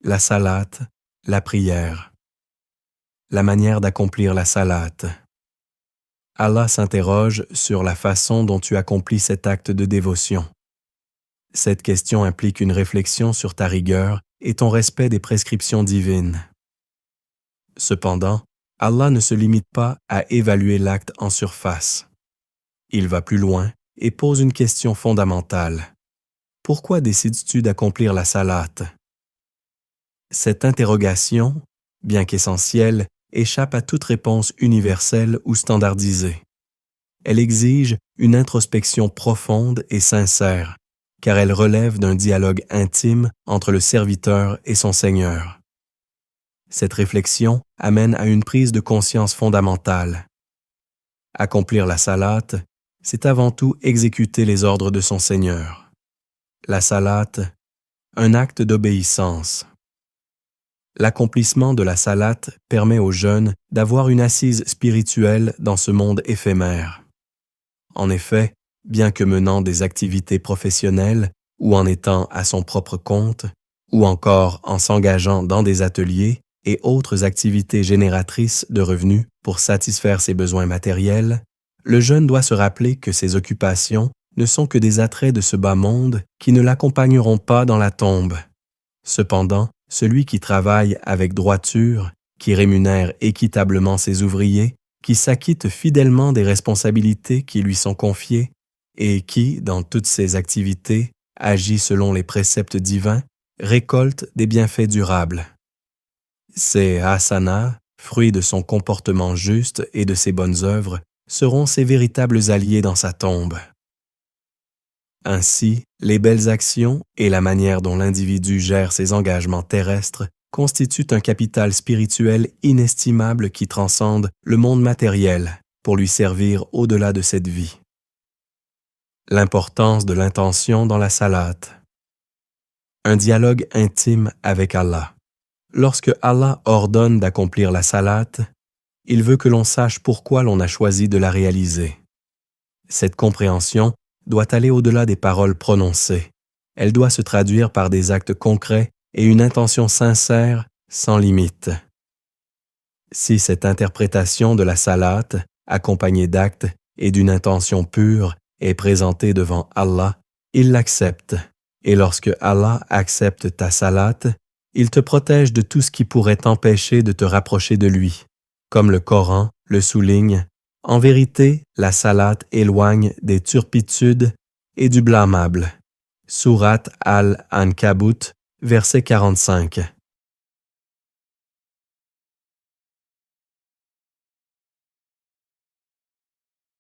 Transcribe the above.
La salate, la prière. La manière d'accomplir la salate. Allah s'interroge sur la façon dont tu accomplis cet acte de dévotion. Cette question implique une réflexion sur ta rigueur et ton respect des prescriptions divines. Cependant, Allah ne se limite pas à évaluer l'acte en surface. Il va plus loin et pose une question fondamentale. Pourquoi décides-tu d'accomplir la salate? Cette interrogation, bien qu'essentielle, échappe à toute réponse universelle ou standardisée. Elle exige une introspection profonde et sincère, car elle relève d'un dialogue intime entre le serviteur et son Seigneur. Cette réflexion amène à une prise de conscience fondamentale. Accomplir la salate, c'est avant tout exécuter les ordres de son Seigneur. La salate, un acte d'obéissance. L'accomplissement de la salate permet aux jeunes d'avoir une assise spirituelle dans ce monde éphémère. En effet, bien que menant des activités professionnelles ou en étant à son propre compte, ou encore en s'engageant dans des ateliers et autres activités génératrices de revenus pour satisfaire ses besoins matériels, le jeune doit se rappeler que ces occupations ne sont que des attraits de ce bas monde qui ne l'accompagneront pas dans la tombe. Cependant, celui qui travaille avec droiture, qui rémunère équitablement ses ouvriers, qui s'acquitte fidèlement des responsabilités qui lui sont confiées et qui, dans toutes ses activités, agit selon les préceptes divins, récolte des bienfaits durables. Ces hasanah, fruits de son comportement juste et de ses bonnes œuvres, seront ses véritables alliés dans sa tombe. Ainsi, les belles actions et la manière dont l'individu gère ses engagements terrestres constituent un capital spirituel inestimable qui transcende le monde matériel pour lui servir au-delà de cette vie. L'importance de l'intention dans la salate. Un dialogue intime avec Allah. Lorsque Allah ordonne d'accomplir la salate, il veut que l'on sache pourquoi l'on a choisi de la réaliser. Cette compréhension doit aller au-delà des paroles prononcées. Elle doit se traduire par des actes concrets et une intention sincère, sans limite. Si cette interprétation de la salate, accompagnée d'actes et d'une intention pure, est présentée devant Allah, il l'accepte. Et lorsque Allah accepte ta salate, il te protège de tout ce qui pourrait t'empêcher de te rapprocher de lui. Comme le Coran le souligne, en vérité, la salate éloigne des turpitudes et du blâmable. Sourate Al-Ankabut, verset 45.